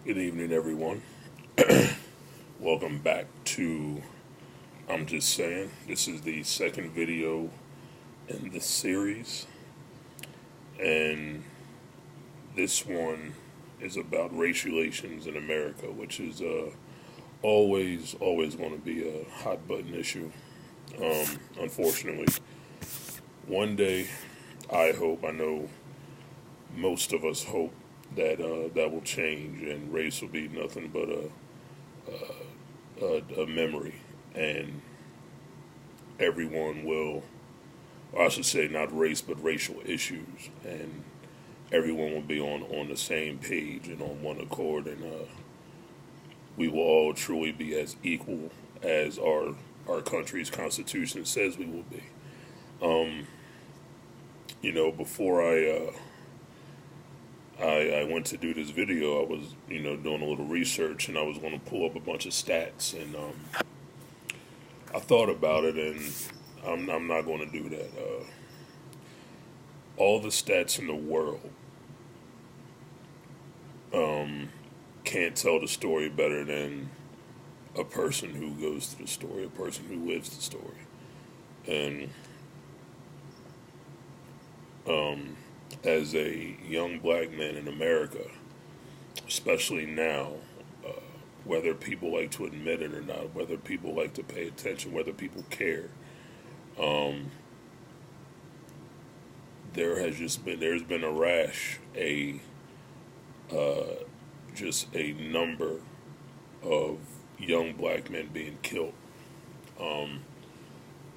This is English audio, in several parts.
Good evening, everyone. Welcome back to I'm Just Saying. This is the second video in the series, and this one is about race relations in America, which is always going to be a hot button issue. Unfortunately, one day I know most of us hope that that will change and race will be nothing but a memory, and everyone will, or I should say, not race but racial issues, and everyone will be on the same page and on one accord, and we will all truly be as equal as our country's constitution says we will be. Before I went to do this video, I was, doing a little research, and I was going to pull up a bunch of stats, and I thought about it, and I'm not going to do that. All the stats in the world can't tell the story better than a person who goes through the story, a person who lives the story. And as a young black man in America, especially now, whether people like to admit it or not, whether people like to pay attention, whether people care, there's been a rash, just a number of young black men being killed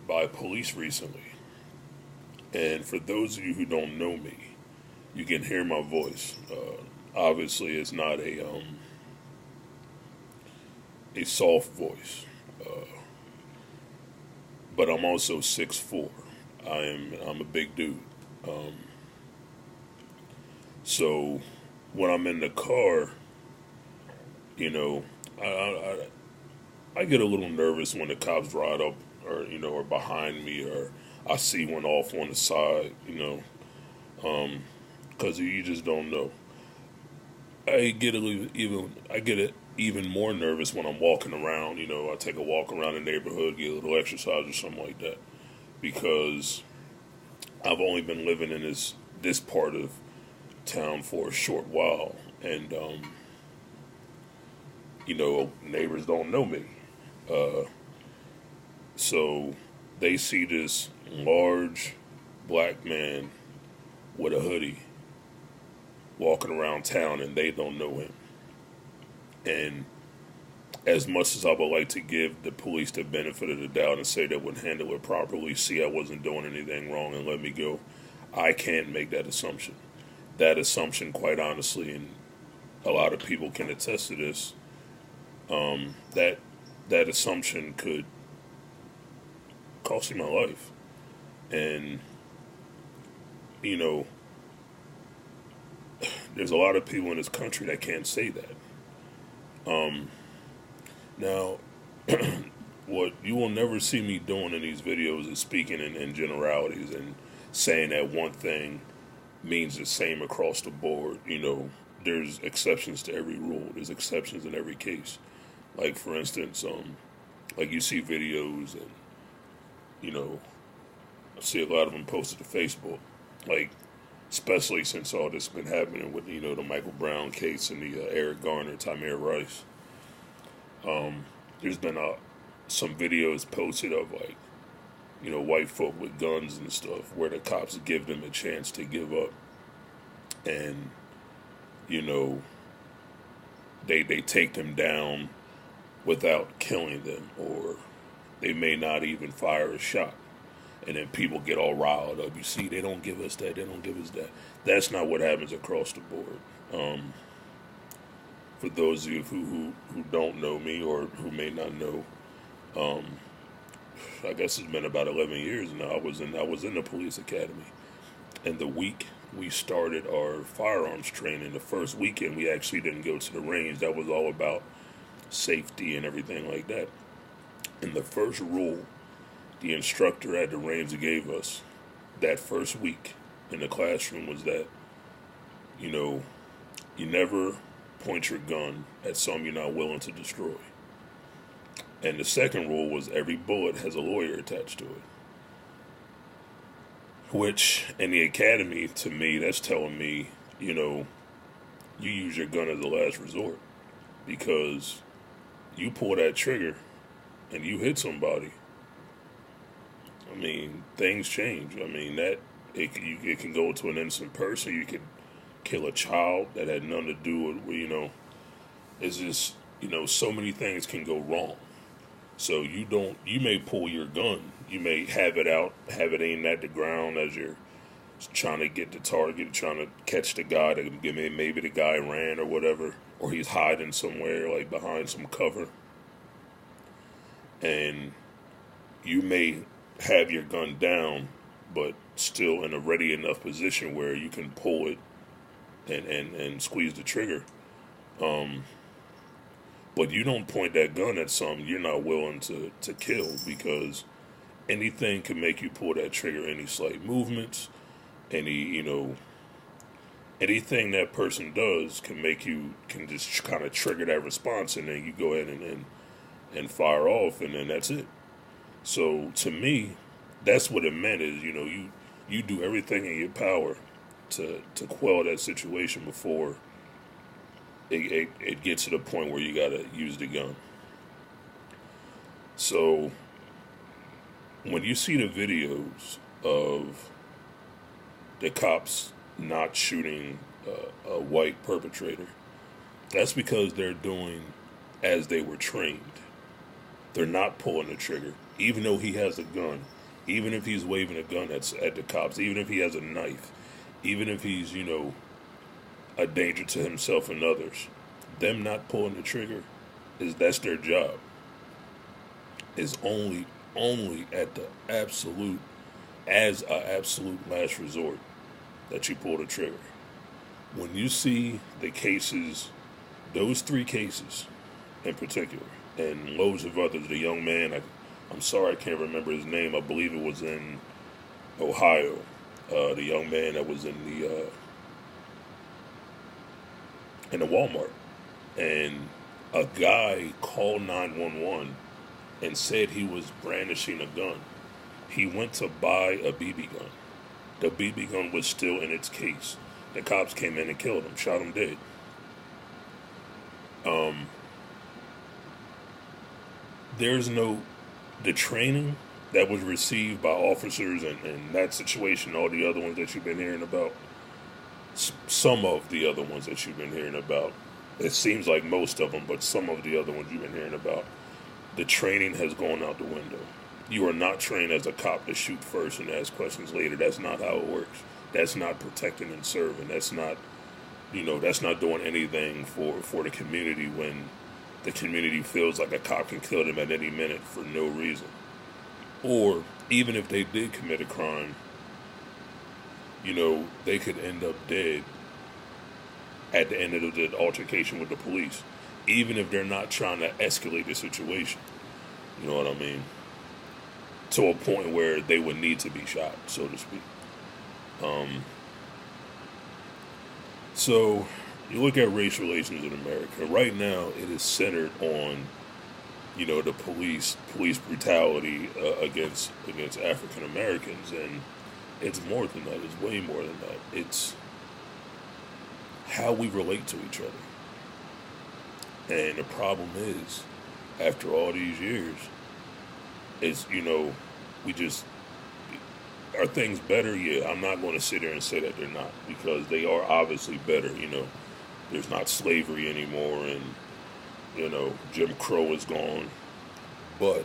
by police recently. And for those of you who don't know me, you can hear my voice. Obviously, it's not a soft voice, but I'm also 6'4". I'm a big dude. So when I'm in the car, I get a little nervous when the cops ride up or behind me, or I see one off on the side, because you just don't know. I get even more nervous when I'm walking around. I take a walk around the neighborhood, get a little exercise or something like that, because I've only been living in this part of town for a short while, and neighbors don't know me, so they see this large black man with a hoodie walking around town, and they don't know him. And as much as I would like to give the police the benefit of the doubt and say they would handle it properly, see I wasn't doing anything wrong and let me go, I can't make that assumption. That assumption, quite honestly, and a lot of people can attest to this, that assumption could cost me my life. And, there's a lot of people in this country that can't say that. Now, what you will never see me doing in these videos is speaking in generalities and saying that one thing means the same across the board. There's exceptions to every rule. There's exceptions in every case. Like, for instance, like you see videos, and, I see a lot of them posted to Facebook, like, especially since all this has been happening with, the Michael Brown case and the Eric Garner, Tamir Rice. There's been some videos posted of, like, white folk with guns and stuff, where the cops give them a chance to give up. And, they take them down without killing them, or they may not even fire a shot. And then people get all riled up. You see, they don't give us that, they don't give us that. That's not what happens across the board. For those of you who don't know me, or who may not know, I guess it's been about 11 years now. I was in the police academy, and the week we started our firearms training, the first weekend we actually didn't go to the range. That was all about safety and everything like that. And the first rule the instructor at the range gave us that first week in the classroom was that, you never point your gun at something you're not willing to destroy. And the second rule was every bullet has a lawyer attached to it. Which, in the academy, to me, that's telling me, you use your gun as a last resort. Because you pull that trigger and you hit somebody, I mean, things change. I mean, it can go to an innocent person. You can kill a child that had nothing to do with, it's just, so many things can go wrong. So you may pull your gun. You may have it out, have it aimed at the ground as you're trying to get the target, trying to catch the guy. Maybe the guy ran or whatever, or he's hiding somewhere, like behind some cover. And you may have your gun down, but still in a ready enough position where you can pull it and squeeze the trigger. But you don't point that gun at something you're not willing to kill, because anything can make you pull that trigger. Any slight movements, anything that person does can just kind of trigger that response, and then you go ahead and fire off, and then that's it. So to me, that's what it meant is, you do everything in your power to quell that situation before it gets to the point where you gotta use the gun. So when you see the videos of the cops not shooting a white perpetrator, that's because they're doing as they were trained. They're not pulling the trigger, even though he has a gun, even if he's waving a gun at the cops, even if he has a knife, even if he's, a danger to himself and others. Them not pulling the trigger, that's their job. Is only at the absolute last resort that you pull the trigger. When you see the cases, those 3 cases in particular, and loads of others, the young man, I'm sorry I can't remember his name, I believe it was in Ohio, the young man that was in the Walmart, and a guy called 911 and said he was brandishing a gun. He went to buy a BB gun. The BB gun was still in its case. The cops came in and killed him, shot him dead. The training that was received by officers and that situation, all the other ones that you've been hearing about, some of the other ones that you've been hearing about, it seems like most of them, but some of the other ones you've been hearing about, the training has gone out the window. You are not trained as a cop to shoot first and ask questions later. That's not how it works. That's not protecting and serving. That's not, that's not doing anything for the community when the community feels like a cop can kill them at any minute for no reason. Or even if they did commit a crime, they could end up dead at the end of the altercation with the police, even if they're not trying to escalate the situation. You know what I mean? To a point where they would need to be shot, so to speak. So you look at race relations in America. Right now, it is centered on, the police brutality against African Americans, and it's more than that. It's way more than that. It's how we relate to each other. And the problem is, after all these years, is, are things better? Yeah, I'm not going to sit here and say that they're not, because they are obviously better. There's not slavery anymore, and, Jim Crow is gone. But,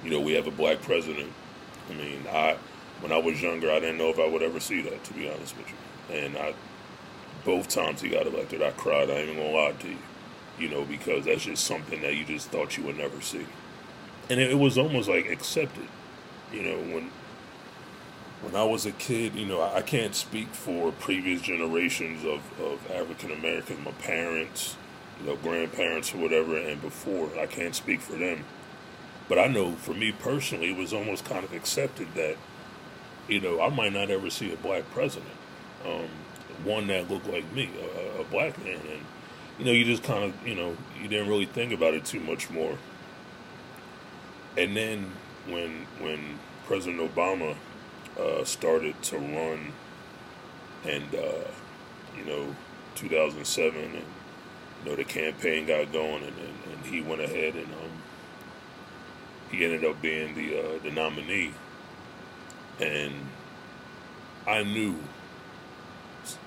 we have a black president. I mean, when I was younger, I didn't know if I would ever see that, to be honest with you. And both times he got elected, I cried. I ain't even going to lie to you, because that's just something that you just thought you would never see. And it was almost like accepted, when I was a kid, I can't speak for previous generations of African Americans, my parents, grandparents or whatever, and before. I can't speak for them. But I know for me personally, it was almost kind of accepted that, I might not ever see a black president, one that looked like me, a black man. And you just kind of, you didn't really think about it too much more. And then when President Obama started to run, and 2007, and the campaign got going, and he went ahead, and he ended up being the nominee, and I knew,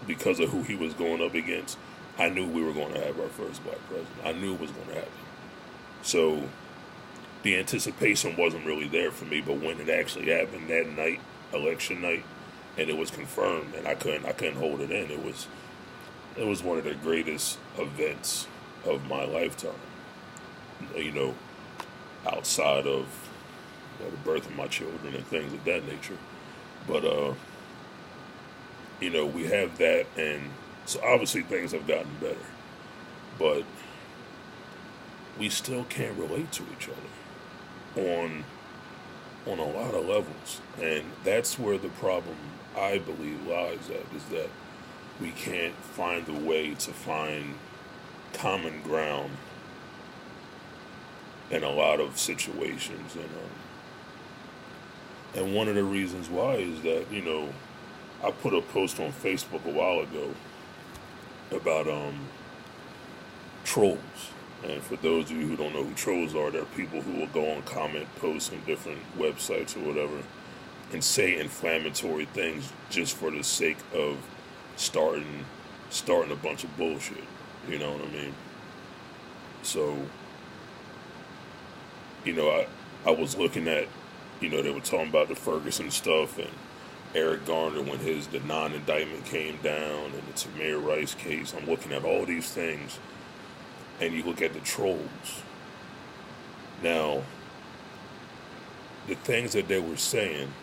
because of who he was going up against, I knew we were going to have our first black president. I knew it was going to happen. So the anticipation wasn't really there for me, but when it actually happened that night, election night, and it was confirmed, and I couldn't hold it in. It was one of the greatest events of my lifetime. Outside of the birth of my children and things of that nature. But we have that, and so obviously things have gotten better, but we still can't relate to each other on a lot of levels, and that's where the problem, I believe, lies at, is that we can't find a way to find common ground in a lot of situations, and one of the reasons why is that I put a post on Facebook a while ago about trolls. And for those of you who don't know who trolls are, they're people who will go on comment posts on different websites or whatever and say inflammatory things just for the sake of starting a bunch of bullshit. You know what I mean? So, I was looking at, they were talking about the Ferguson stuff and Eric Garner when the non-indictment came down, and the Tamir Rice case. I'm looking at all these things, and you look at the trolls. Now, the things that they were saying,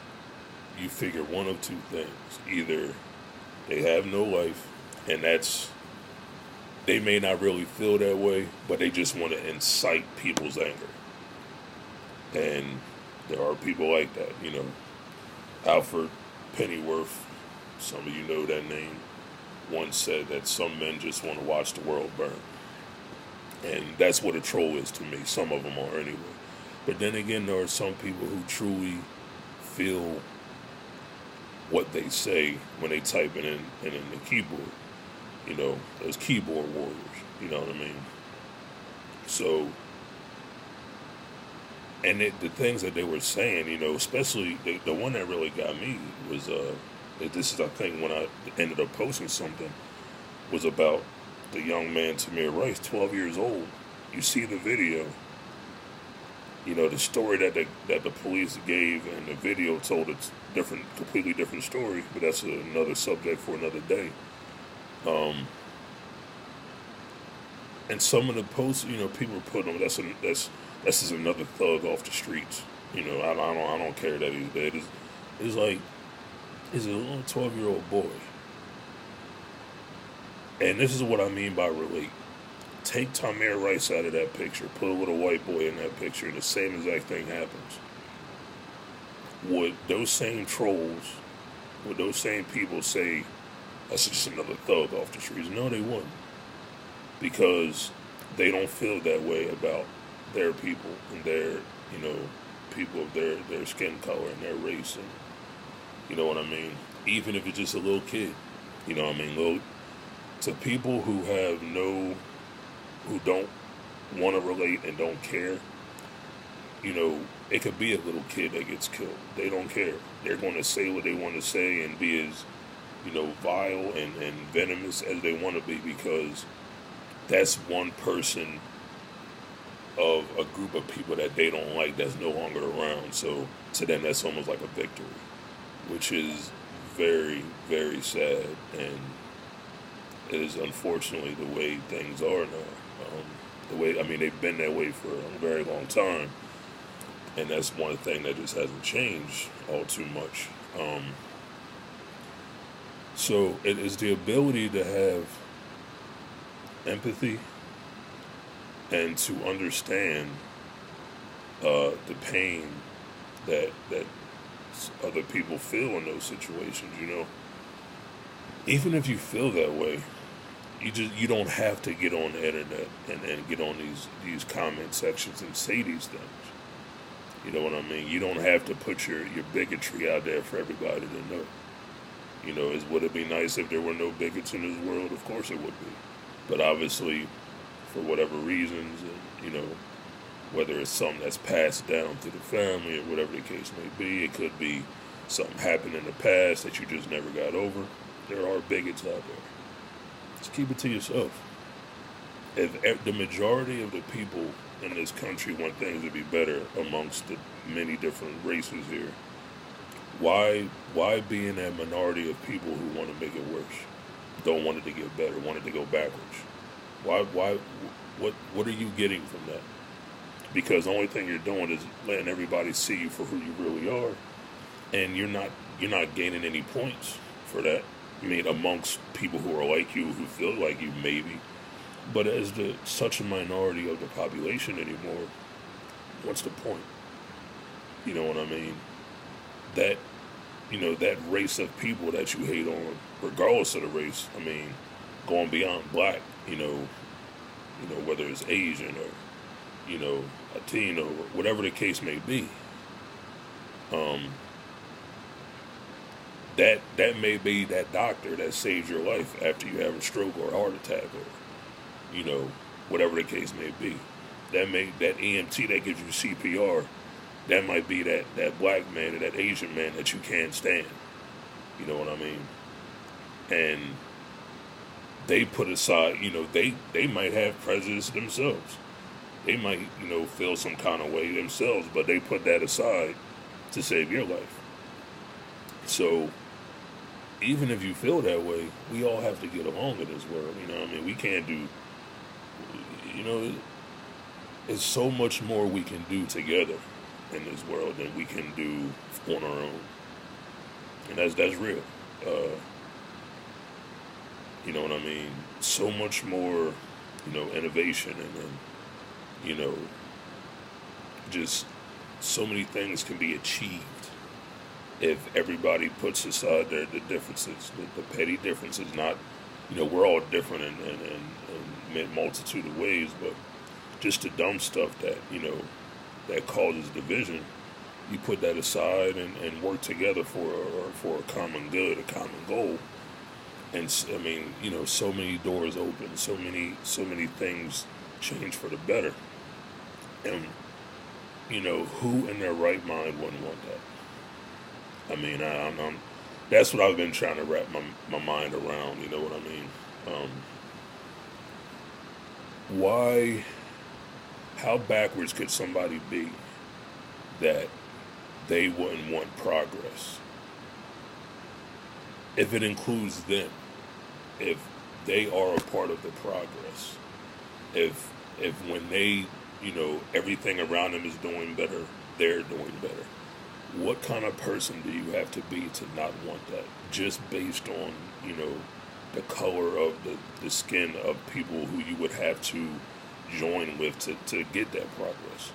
you figure one of two things. Either they have no life, and they may not really feel that way, but they just want to incite people's anger. And there are people like that, Alfred Pennyworth, some of you know that name, once said that some men just want to watch the world burn. And that's what a troll is to me. Some of them are anyway. But then again, there are some people who truly feel what they say when they type it in the keyboard. Those keyboard warriors. You know what I mean? So, and the things that they were saying, especially the one that really got me was, this is, I think, when I ended up posting something, was about the young man, Tamir Rice, 12 years old. You see the video, the story that the police gave, and the video told a completely different story, but that's another subject for another day. And some of the posts, people put them, that's just another thug off the streets. I don't care that he's dead. It's like, he's a little 12-year-old boy. And this is what I mean by relate. Take Tamir Rice out of that picture, put a little white boy in that picture, and the same exact thing happens. Would those same trolls, would those same people say, that's just another thug off the streets? No, they wouldn't. Because they don't feel that way about their people and their, people of their skin color and their race, and you know what I mean? Even if it's just a little kid, you know what I mean? To people who don't want to relate and don't care, it could be a little kid that gets killed. They don't care. They're going to say what they want to say and be as, vile and venomous as they want to be, because that's one person of a group of people that they don't like that's no longer around. So to them, that's almost like a victory, which is very, very sad, and it is unfortunately the way things are now. They've been that way for a very long time, and that's one thing that just hasn't changed all too much. So it is the ability to have empathy and to understand the pain that other people feel in those situations. Even if you feel that way, you don't have to get on the internet and get on these comment sections and say these things. You know what I mean? You don't have to put your bigotry out there for everybody to know. Would it be nice if there were no bigots in this world? Of course it would be. But obviously, for whatever reasons, and, whether it's something that's passed down to the family or whatever the case may be, it could be something happened in the past that you just never got over. There are bigots out there. Just keep it to yourself. If the majority of the people in this country want things to be better amongst the many different races here, why be in that minority of people who want to make it worse? Don't want it to get better, want it to go backwards. What are you getting from that? Because the only thing you're doing is letting everybody see you for who you really are, and you're not gaining any points for that. I mean, amongst people who are like you, who feel like you, maybe. But as such a minority of the population anymore, what's the point? You know what I mean? That race of people that you hate on, regardless of the race. I mean, going beyond black, whether it's Asian or, Latino, or whatever the case may be. That may be that doctor that saves your life after you have a stroke or a heart attack or, whatever the case may be. That EMT that gives you CPR, that might be that black man or that Asian man that you can't stand. You know what I mean? And they put aside, they might have prejudice themselves. They might, feel some kind of way themselves, but they put that aside to save your life. So, even if you feel that way, we all have to get along in this world. We can't do, there's so much more we can do together in this world than we can do on our own. And that's real. You know what I mean? So much more, innovation and just so many things can be achieved if everybody puts aside the differences, the petty differences. Not, we're all different in a multitude of ways, but just the dumb stuff that, that causes division, you put that aside and work together for a common good, a common goal. And so many doors open, so many things change for the better. And, who in their right mind wouldn't want that? I'm that's what I've been trying to wrap my mind around, you know what I mean? How backwards could somebody be that they wouldn't want progress? If it includes them, if they are a part of the progress, if when they, everything around them is doing better, they're doing better. What kind of person do you have to be to not want that? Just based on, the color of the skin of people who you would have to join with to get that progress.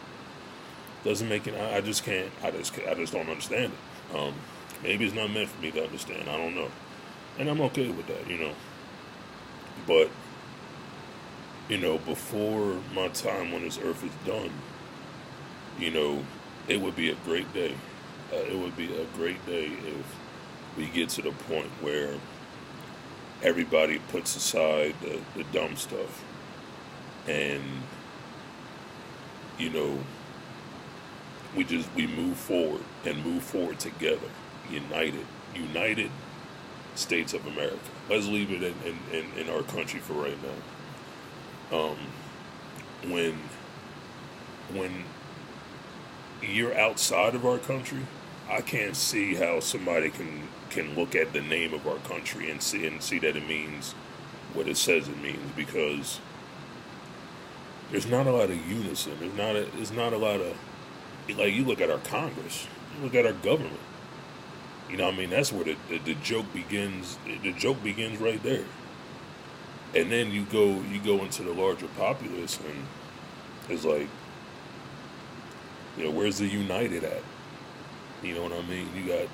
Doesn't make it. I just can't. I just don't understand it. Maybe it's not meant for me to understand. I don't know, and I'm okay with that. But before my time on this earth is done, it would be a great day. It would be a great day if we get to the point where everybody puts aside the dumb stuff and, we move forward together, united States of America. Let's leave it in our country for right now. When you're outside of our country, I can't see how somebody can look at the name of our country and see that it means what it says it means, because there's not a lot of unison. There's not a lot of, like, you look at our Congress, you look at our government. That's where the joke begins. The joke begins right there. And then you go into the larger populace, and it's like, where's the united at? You know what I mean? You got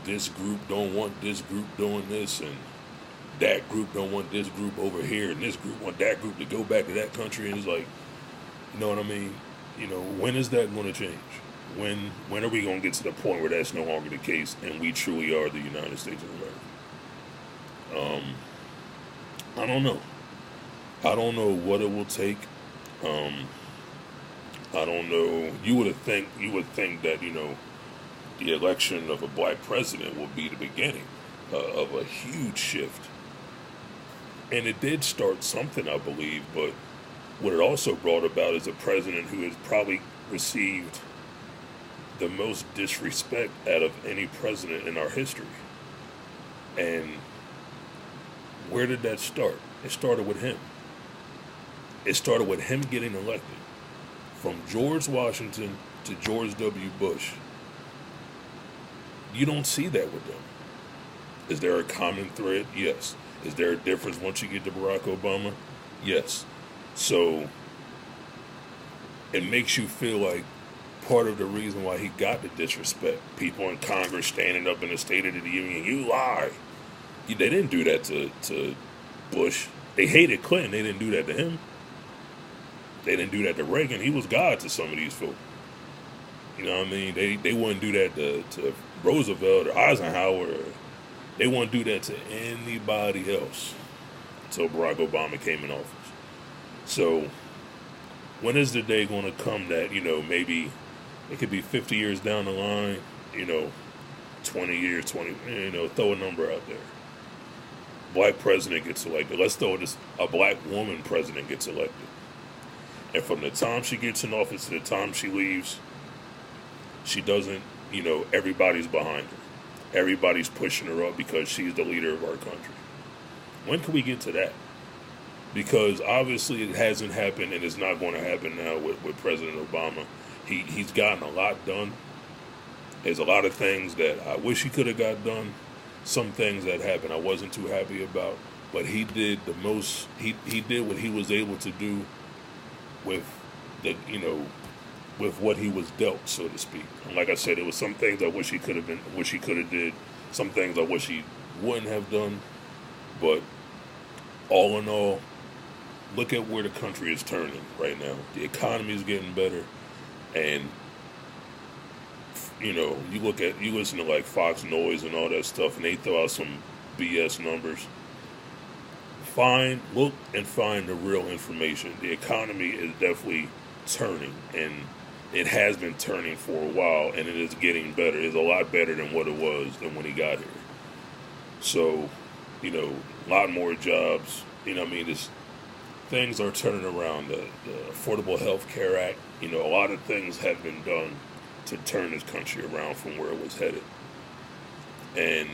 this group don't want this group doing this, and that group don't want this group over here, and this group want that group to go back to that country, and it's like, you know what I mean? When is that going to change? When are we going to get to the point where that's no longer the case, and we truly are the United States of America? I don't know. I don't know what it will take. I don't know. You would think that the election of a black president would be the beginning of a huge shift, and it did start something, I believe. But what it also brought about is a president who has probably received the most disrespect out of any president in our history. And where did that start? It started with him. It started with him getting elected. From George Washington to George W. Bush. You don't see that with them. Is there a common thread? Yes. Is there a difference once you get to Barack Obama? Yes. So it makes you feel like part of the reason why he got the disrespect. People in Congress standing up in the State of the Union, you lie. They didn't do that to Bush. They hated Clinton. They didn't do that to him. They didn't do that to Reagan. He was God to some of these folk. You know what I mean? They wouldn't do that to Roosevelt or Eisenhower. They wouldn't do that to anybody else until Barack Obama came in office. So when is the day going to come that, maybe it could be 50 years down the line, 20 years, throw a number out there. Black president gets elected. Let's throw this, a black woman president gets elected. And from the time she gets in office to the time she leaves, she doesn't, everybody's behind her. Everybody's pushing her up because she's the leader of our country. When can we get to that? Because obviously it hasn't happened, and it's not going to happen now with President Obama. He's gotten a lot done. There's a lot of things that I wish he could have got done. Some things that happened I wasn't too happy about. But he did the most, he did what he was able to do with with what he was dealt, so to speak. And like I said, there was some things I wish he could have did. Some things I wish he wouldn't have done. But all in all, look at where the country is turning right now. The economy is getting better, and you listen to like Fox Noise and all that stuff, and they throw out some BS numbers. Look and find the real information. The economy is definitely turning, and it has been turning for a while, and it is getting better. It's a lot better than what it was than when he got here. So, a lot more jobs. Things are turning around. The Affordable Health Care Act, a lot of things have been done to turn this country around from where it was headed. And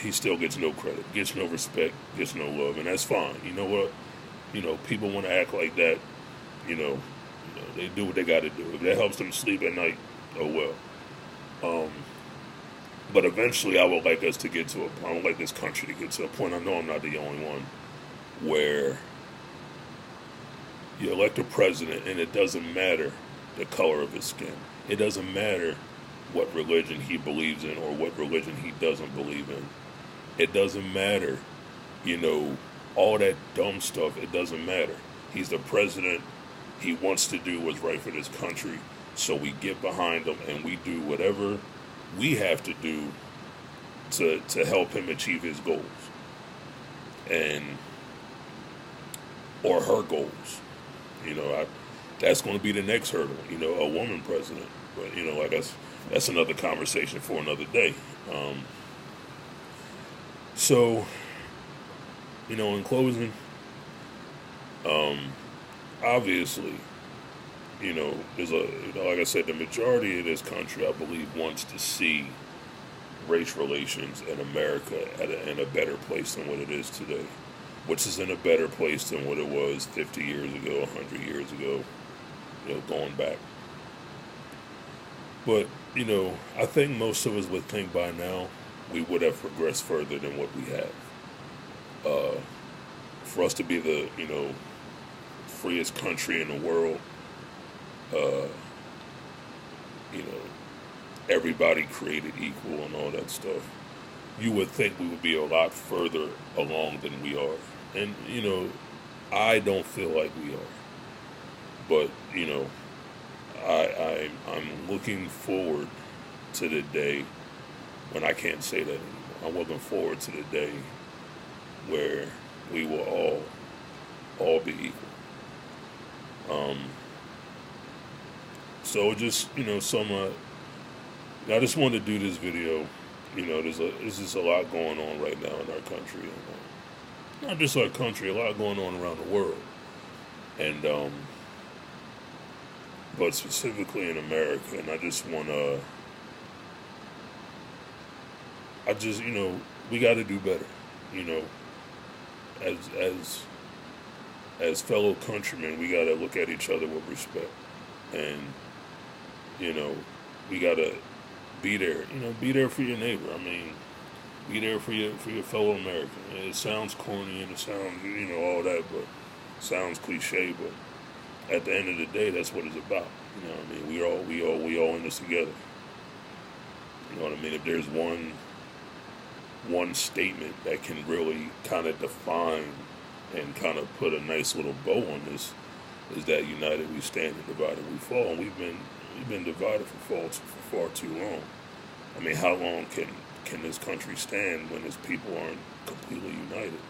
he still gets no credit, gets no respect, gets no love, and that's fine. You know what? People want to act like that. They do what they got to do. If that helps them sleep at night, oh well. But eventually, I would like us to get to I would like this country to get to a point. I know I'm not the only one where you elect a president, and it doesn't matter the color of his skin. It doesn't matter what religion he believes in or what religion he doesn't believe in. It doesn't matter, all that dumb stuff. It doesn't matter. He's the president. He wants to do what's right for this country. So we get behind him and we do whatever we have to do to help him achieve his goals. Or her goals. That's going to be the next hurdle, a woman president. But, that's another conversation for another day. So, in closing, obviously, there's like I said, the majority of this country, I believe, wants to see race relations in America in a better place than what it is today, which is in a better place than what it was 50 years ago, 100 years ago, going back. But, I think most of us would think by now we would have progressed further than what we have. For us to be the, freest country in the world, everybody created equal and all that stuff. you would think we would be a lot further along than we are. And, I don't feel like we are. But, I'm looking forward to the day when I can't say that anymore. I'm looking forward to the day where we will all be equal. So just, I just wanted to do this video. There's just a lot going on right now in our country. And, not just our country, a lot going on around the world. And, but specifically in America. And I just want to, we got to do better, as fellow countrymen, we got to look at each other with respect. And, we got to be there, be there for your neighbor. I mean, be there for your fellow American. It sounds corny and it sounds, all that, but it sounds cliche, but at the end of the day, that's what it's about. I mean? We all in this together. You know what I mean? If there's one statement that can really kind of define and kind of put a nice little bow on this, is that united we stand and divided we fall. And we've been divided for far too long. I mean, how long can this country stand when its people aren't completely united?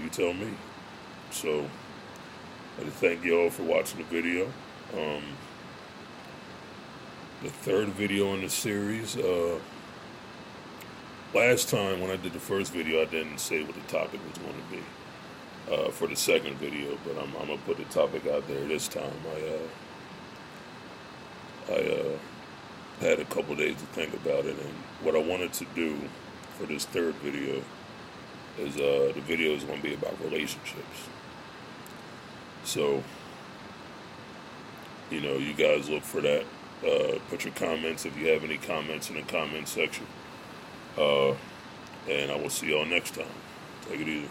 You tell me. So, I'd like to thank y'all for watching the video. The third video in the series. Last time when I did the first video, I didn't say what the topic was going to be for the second video, but I'm gonna put the topic out there this time. I had a couple days to think about it, and what I wanted to do for this third video is the video is going to be about relationships. So, you guys look for that. Put your comments if you have any comments in the comment section. And I will see y'all next time. Take it easy.